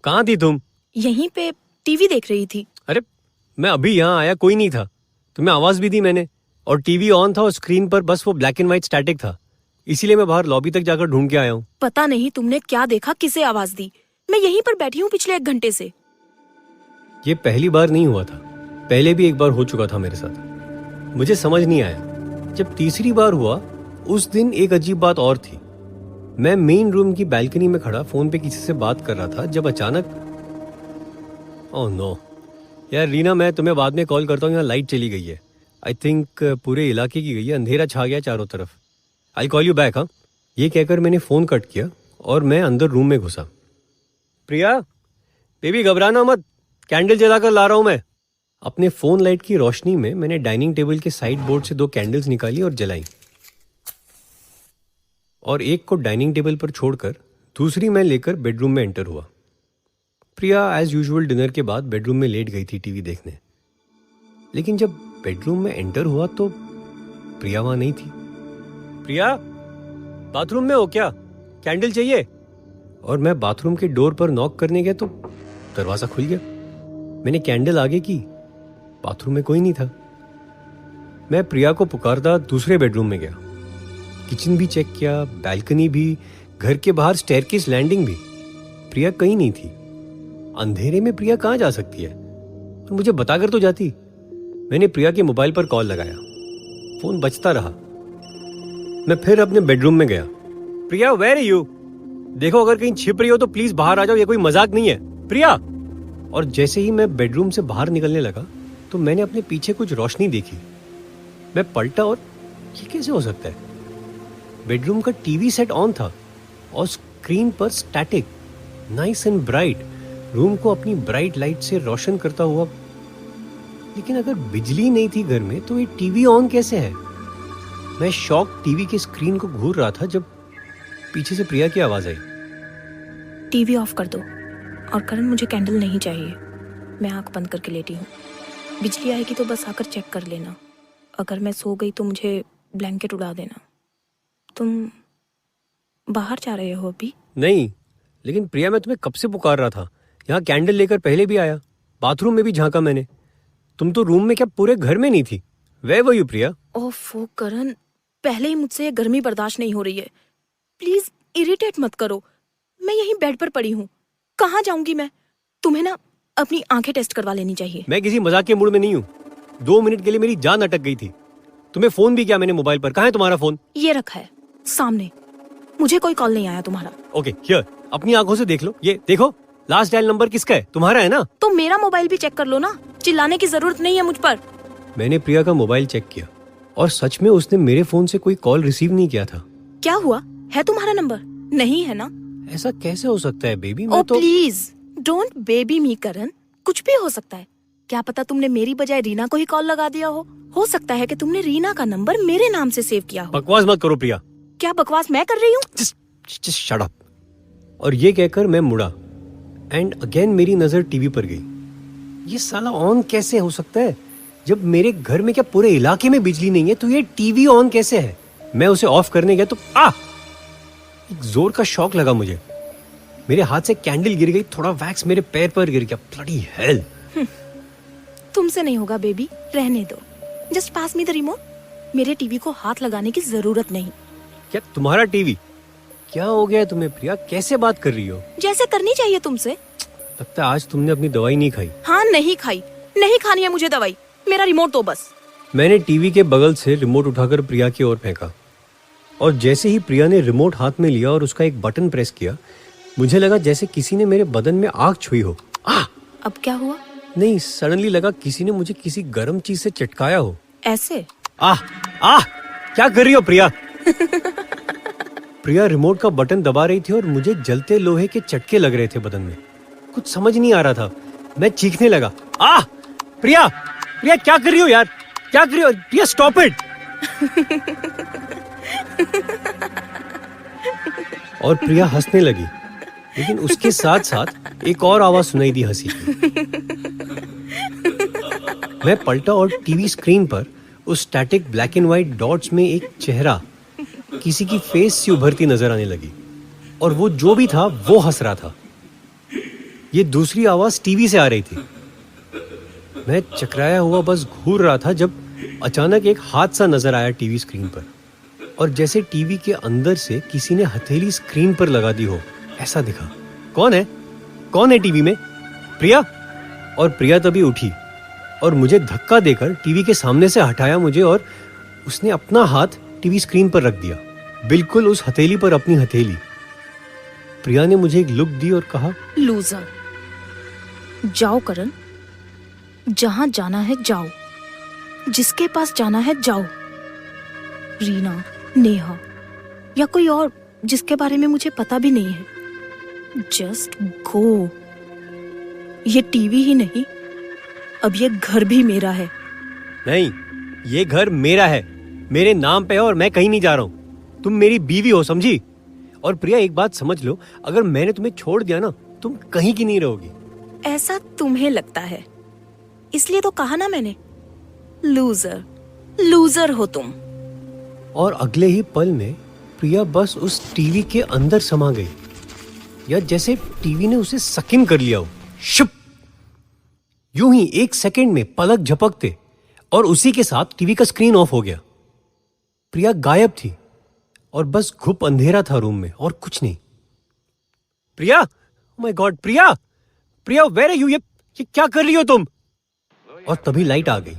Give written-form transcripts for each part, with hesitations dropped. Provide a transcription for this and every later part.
कहाँ थी तुम? यहीं पे टीवी देख रही थी। अरे मैं अभी यहाँ आया, कोई नहीं था। तुम्हें आवाज भी दी मैंने, और टीवी ऑन था और स्क्रीन पर बस वो ब्लैक एंड व्हाइट स्टैटिक था। इसीलिए मैं बाहर लॉबी तक जाकर ढूंढ के आया हूँ। पता नहीं तुमने क्या देखा, किसे आवाज दी। मैं यहीं पर बैठी हूँ पिछले 1 घंटे से। ये पहली बार नहीं हुआ था, पहले भी एक बार हो चुका था मेरे साथ। मुझे समझ नहीं आया। जब तीसरी बार हुआ उस दिन एक अजीब बात और थी। मैं मेन रूम की बैल्कनी में खड़ा फोन पे किसी से बात कर रहा था, जब अचानक ओह नो यार रीना, मैं तुम्हें बाद में कॉल करता हूँ। यहाँ लाइट चली गई है। आई थिंक पूरे इलाके की गई है, अंधेरा छा गया चारों तरफ। I call you back. हाँ, ये कहकर मैंने फोन कट किया और मैं अंदर रूम में घुसा। प्रिया बेबी घबराना मत, कैंडल जलाकर ला रहा हूं मैं। अपने फोन लाइट की रोशनी में मैंने डाइनिंग टेबल के साइड बोर्ड से 2 कैंडल्स निकाली और जलाई, और एक को डाइनिंग टेबल पर छोड़कर दूसरी मैं लेकर बेडरूम में एंटर हुआ। प्रिया एज यूजुअल डिनर के बाद बेडरूम में लेट गई थी टीवी देखने। लेकिन जब बेडरूम में एंटर हुआ तो प्रिया वहां नहीं थी। प्रिया बाथरूम में हो क्या? कैंडल चाहिए? और मैं बाथरूम के डोर पर नॉक करने गया तो दरवाजा खुल गया। मैंने कैंडल आगे की, बाथरूम में कोई नहीं था। मैं प्रिया को पुकारता दूसरे बेडरूम में गया। किचन भी चेक किया, बैल्कनी भी, घर के बाहर स्टेयरकेस लैंडिंग भी। प्रिया कहीं नहीं थी। अंधेरे में प्रिया कहाँ जा सकती है? और मुझे बताकर तो जाती। मैंने प्रिया के मोबाइल पर कॉल लगाया, फोन बजता रहा। मैं फिर अपने बेडरूम में गया। प्रिया वेयर आर यू? देखो अगर कहीं छिप रही हो तो प्लीज बाहर आ जाओ, ये कोई मजाक नहीं है। प्रिया! और जैसे ही मैं बेडरूम से बाहर निकलने लगा तो मैंने अपने पीछे कुछ रोशनी देखी। मैं पलटा और ये कैसे हो सकता है? बेडरूम का टीवी सेट ऑन था और स्क्रीन पर static, nice and bright, room को अपनी ब्राइट लाइट से रोशन करता हुआ। लेकिन अगर बिजली नहीं थी घर में तो ये टीवी ऑन कैसे है? मैं शॉक टीवी के स्क्रीन को घूर रहा था जब पीछे से प्रिया की आवाज आई। टीवी ऑफ कर दो। और करण, मुझे कैंडल नहीं चाहिए। मैं आंख बंद करके लेटी हूँ। बिजली आएगी तो बस आकर चेक कर लेना। अगर मैं सो गई तो मुझे ब्लैंकेट उड़ा देना। तुम बाहर जा रहे हो अभी? नहीं, लेकिन प्रिया मैं तुम्हें कब से पुकार रहा था। यहाँ कैंडल लेकर पहले भी आया, बाथरूम में भी झांका मैंने। तुम तो रूम में क्या पूरे घर में नहीं थी। वे वो यू प्रिया? ओफो करण, पहले ही मुझसे ये गर्मी बर्दाश्त नहीं हो रही है। प्लीज इरिटेट मत करो। मैं यहीं बेड पर पड़ी हूँ, कहाँ जाऊंगी मैं? तुम्हें ना अपनी आंखें टेस्ट करवा लेनी चाहिए। मैं किसी मजाक के मूड में नहीं हूँ। 2 मिनट के लिए मेरी जान अटक गई थी। तुम्हें फोन भी किया मैंने मोबाइल पर। कहाँ है तुम्हारा फोन? ये रखा है सामने। मुझे कोई कॉल नहीं आया तुम्हारा। ओके हियर, अपनी आंखों से देख लो। ये देखो, लास्ट डायल नंबर किसका है? तुम्हारा है ना? तो मेरा मोबाइल भी चेक कर लो ना। चिल्लाने की जरूरत नहीं है मुझ पर। मैंने प्रिया का मोबाइल चेक किया और सच में उसने मेरे फोन से कोई कॉल रिसीव नहीं किया था। क्या हुआ? है तुम्हारा नंबर? नहीं है ना? ऐसा कैसे हो सकता है baby? Oh please don't baby me Karan. कुछ भी हो सकता है। क्या पता तुमने मेरी बजाय रीना को ही कॉल लगा दिया हो सकता है कि तुमने रीना का नंबर मेरे नाम से सेव किया हो। बकवास मत करो प्रिया। क्या बकवास मैं कर रही हूँ? Just shut up। और ये कहकर मैं मुड़ा एंड अगेन मेरी नजर टीवी पर गई। ये साला ऑन कैसे हो सकता है? जब मेरे घर में क्या पूरे इलाके में बिजली नहीं है तो ये टीवी ऑन कैसे है? मैं उसे ऑफ करने गया तो एक जोर का शॉक लगा मुझे। मेरे हाथ से कैंडल गिर गई, थोड़ा वैक्स मेरे पैर पर गिर गया। Bloody hell. तुमसे नहीं होगा बेबी, रहने दो। Just pass me the remote. मेरे टीवी को हाथ लगाने की जरूरत नहीं। क्या तुम्हारा टीवी? क्या हो गया तुम्हें प्रिया? कैसे बात कर रही हो? जैसे करनी चाहिए तुमसे। लगता है आज तुमने अपनी दवाई नहीं खाई। हाँ नहीं खाई, नहीं खानी है मुझे दवाई। मेरा रिमोट दो बस। मैंने टीवी के बगल से रिमोट उठाकर प्रिया की ओर फेंका, और जैसे ही प्रिया ने रिमोट हाथ में लिया और उसका एक बटन प्रेस किया, मुझे लगा जैसे किसी ने मेरे बदन में आग छुई हो। अब क्या हुआ? नहीं, सडनली लगा किसी ने मुझे किसी गर्म चीज से चटकाया हो। ऐसे? क्या कर रही हो प्रिया? प्रिया रिमोट का बटन दबा रही थी और मुझे जलते लोहे के चटके लग रहे थे बदन में। कुछ समझ नहीं आ रहा था। मैं चीखने लगा, प्रिया प्रिया क्या कर रही हो यार? क्या कर रही हो प्रिया? Stop it. और प्रिया हंसने लगी, लेकिन उसके साथ साथ एक और आवाज सुनाई दी हंसी की। मैं पलटा और टीवी स्क्रीन पर उस static black and white dots में एक चेहरा, किसी की फेस सी उभरती नजर आने लगी, और वो जो भी था वो हंस रहा था। ये दूसरी आवाज टीवी से आ रही थी। मैं चकराया हुआ बस घूर रहा था जब अचानक एक हाथ सा नजर आया टीवी स्क्रीन पर, और जैसे टीवी के अंदर से किसी ने हथेली स्क्रीन पर लगा दी हो, ऐसा दिखा। कौन है? कौन है टीवी में? प्रिया। और प्रिया तभी उठी और मुझे धक्का देकर टीवी के सामने से हटाया मुझे, और उसने अपना हाथ टीवी स्क्रीन पर रख दिया, बिल्कुल उस हथेली पर अपनी हथेली। प्रिया ने मुझे एक लुक दी और कहा, लूजर। जाओ करण, जहां जाना है जाओ, जिसके पास जाना है जाओ। रीना, नेहा या कोई और जिसके बारे में मुझे पता भी नहीं है, जस्ट गो। ये टीवी ही नहीं, अब ये घर भी मेरा है। नहीं, ये घर मेरा है, मेरे नाम पे है, और मैं कहीं नहीं जा रहा हूं। तुम मेरी बीवी हो, समझी? और प्रिया एक बात समझ लो, अगर मैंने तुम्हें छोड़ दिया ना, तुम कहीं की नहीं रहोगी। ऐसा तुम्हें लगता है, इसलिए तो कहा ना मैंने, लूजर, लूजर हो तुम। और अगले ही पल में प्रिया बस उस टीवी के अंदर समा गई, या जैसे टीवी ने उसे सकिन कर लिया हो। शुप! यूं ही एक सेकंड में पलक झपकते और उसी के साथ टीवी का स्क्रीन ऑफ हो गया। प्रिया गायब थी और बस घुप अंधेरा था रूम में, और कुछ नहीं। Priya, oh my God, Priya, Priya, where are you? ये क्या कर रही हो तुम? और तभी लाइट आ गई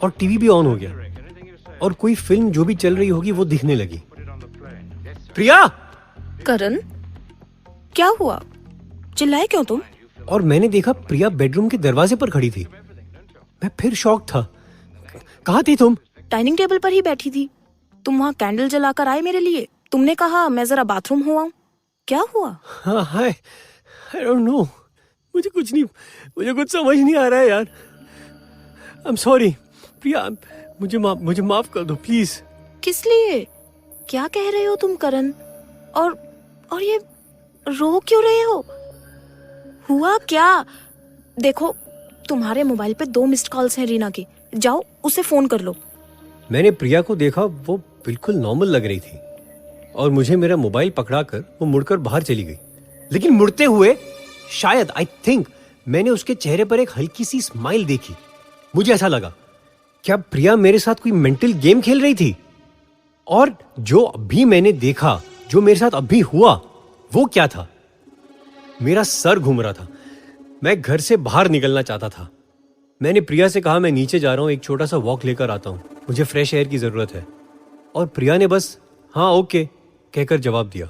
और टीवी भी ऑन हो गया, और कोई फिल्म जो भी चल रही होगी वो दिखने लगी। प्रिया! करण, क्या हुआ? चिल्लाए क्यों तुम? और मैंने देखा प्रिया बेडरूम के दरवाजे पर खड़ी थी। मैं फिर शॉक था। कहाँ थी तुम? डाइनिंग टेबल पर ही बैठी थी। तुम वहाँ कैंडल जलाकर आए मेरे लिए। तुमने कहा मैं जरा बाथरूम हो आऊं। क्या हुआ? हाँ, हाय, आई डोंट नो, मुझे कुछ समझ नहीं आ रहा है यार। आई एम सॉरी प्रिया, मुझे माफ कर दो प्लीज। किस लिए? क्या कह रहे हो तुम करण? और ये रो क्यों रहे हो? हुआ क्या? देखो, तुम्हारे मोबाइल पे 2 मिस्ड कॉल्स हैं रीना की। जाओ उसे फोन कर लो। मैंने प्रिया को देखा, वो बिल्कुल नॉर्मल लग रही थी, और मुझे मेरा मोबाइल पकड़ाकर वो मुड़कर बाहर चली गई। लेकिन मुड़ते हुए शायद, आई थिंक, मैंने उसके चेहरे पर एक हल्की सी स्माइल देखी। मुझे ऐसा लगा, क्या प्रिया मेरे साथ कोई मेंटल गेम खेल रही थी? और जो अभी मैंने देखा, जो मेरे साथ अभी हुआ, वो क्या था? मेरा सर घूम रहा था। मैं घर से बाहर निकलना चाहता था। मैंने प्रिया से कहा, मैं नीचे जा रहा हूँ, एक छोटा सा वॉक लेकर आता हूँ, मुझे फ्रेश एयर की जरूरत है। और प्रिया ने बस हाँ ओके कहकर जवाब दिया।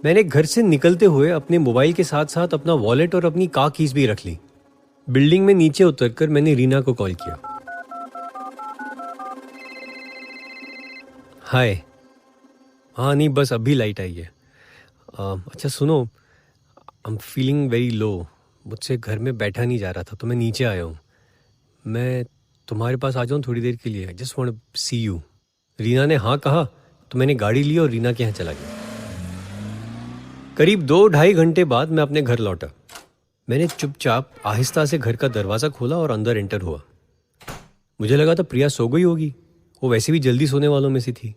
मैंने घर से निकलते हुए अपने मोबाइल के साथ साथ अपना वॉलेट और अपनी कार कीज भी रख ली। बिल्डिंग में नीचे उतरकर मैंने रीना को कॉल किया। हाय। हाँ नहीं, बस अभी लाइट आई है। अच्छा सुनो, I am feeling very low. मुझसे घर में बैठा नहीं जा रहा था, तो मैं नीचे आया हूँ। मैं तुम्हारे पास आ जाऊँ थोड़ी देर के लिए? Just want to see you. Reena ने हाँ कहा तो मैंने गाड़ी ली और रीना के यहाँ चला गया। करीब 2-2.5 घंटे बाद मैं अपने घर लौटा। मैंने चुपचाप आहिस्ता से घर का दरवाज़ा खोला और अंदर एंटर हुआ। मुझे लगा था प्रिया सो गई होगी, वो वैसे भी जल्दी सोने वालों में से थी।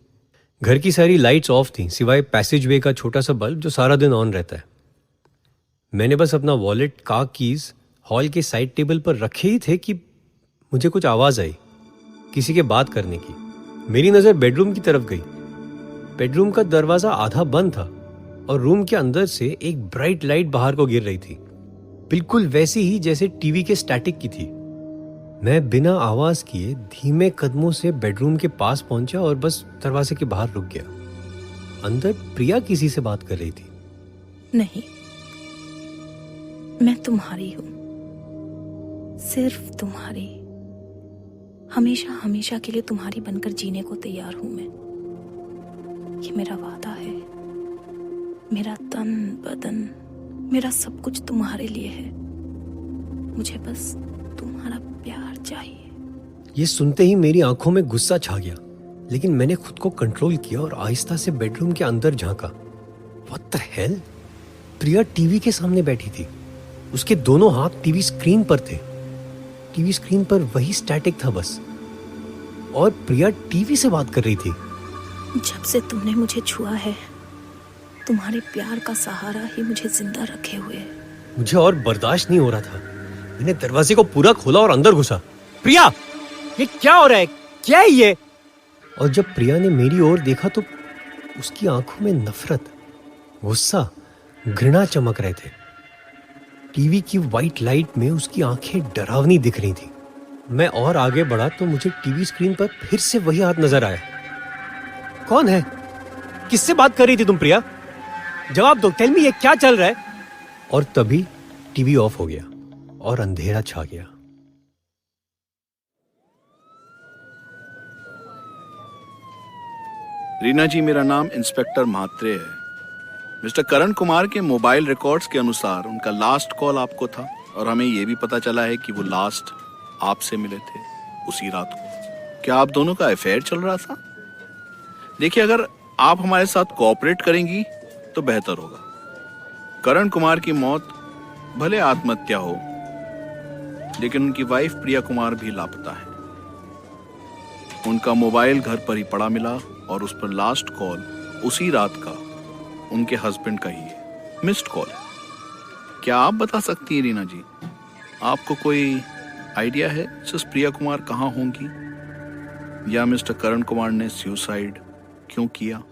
घर की सारी लाइट्स ऑफ थीं, सिवाय पैसेज वे का छोटा सा बल्ब जो सारा दिन ऑन रहता है। मैंने बस अपना वॉलेट, कार कीज हॉल के साइड टेबल पर रखे ही थे कि मुझे कुछ आवाज़ आई, किसी के बात करने की। मेरी नज़र बेडरूम की तरफ गई। बेडरूम का दरवाज़ा आधा बंद था और रूम के अंदर से एक ब्राइट लाइट बाहर को गिर रही थी, बिल्कुल वैसी ही जैसे टीवी के स्टैटिक की थी। मैं बिना आवाज किए धीमे कदमों से बेडरूम के पास पहुंचा और बस दरवाजे के बाहर रुक गया। अंदर प्रिया किसी से बात कर रही थी। नहीं, मैं तुम्हारी हूं, सिर्फ तुम्हारी। हमेशा हमेशा के लिए तुम्हारी बनकर जीने को तैयार हूं मैं। ये मेरा वादा है। मेरा तन बदन, मेरा सब कुछ तुम्हारे लिए है। मुझे बस तुम्हारा प्यार चाहिए। ये सुनते ही मेरी आंखों में गुस्सा छा गया, लेकिन मैंने खुद को कंट्रोल किया और आहिस्ता से बेडरूम के अंदर झांका। What the hell? Priya TV के सामने बैठी थी। उसके दोनों हाथ टीवी स्क्रीन पर थे। टीवी स्क्रीन पर वही स्टैटिक था बस, और प्रिया टीवी से बात कर रही थी। जब से तुमने मुझे छुआ है, तुम्हारे प्यार का सहारा ही मुझे जिंदा रखे हुए है। मुझे और बर्दाश्त नहीं हो रहा था। मैंने दरवाजे को पूरा खोला और अंदर घुसा। प्रिया, ये क्या हो रहा है? क्या है ये? और जब प्रिया ने मेरी ओर देखा तो उसकी आंखों में नफरत, गुस्सा, घृणा चमक रहे थे। टीवी की वाइट लाइट में उसकी आंखें डरावनी दिख रही थी। मैं और आगे बढ़ा तो मुझे टीवी स्क्रीन पर फिर से वही हाथ नजर आया। कौन है? किससे बात कर रही थी तुम प्रिया? जवाब दो, टेल मी, ये क्या चल रहा है? और तभी टीवी ऑफ हो गया और अंधेरा छा गया। रीना जी, मेरा नाम इंस्पेक्टर म्हात्रे है। मिस्टर करण कुमार के मोबाइल रिकॉर्ड्स के अनुसार उनका लास्ट कॉल आपको था और हमें यह भी पता चला है कि वो लास्ट आपसे मिले थे उसी रात को। क्या आप दोनों का अफेयर चल रहा था? देखिए, अगर आप हमारे साथ कोऑपरेट करेंगी तो बेहतर होगा। करण कुमार की मौत भले आत्महत्या हो, लेकिन उनकी वाइफ प्रिया कुमार भी लापता है। उनका मोबाइल घर पर ही पड़ा मिला और उस पर लास्ट कॉल उसी रात का उनके हस्बैंड का ही है, मिस्ड कॉल है। क्या आप बता सकती हैं रीना जी, आपको कोई आइडिया है सिर्फ प्रिया कुमार कहाँ होंगी, या मिस्टर करण कुमार ने सुसाइड क्यों किया?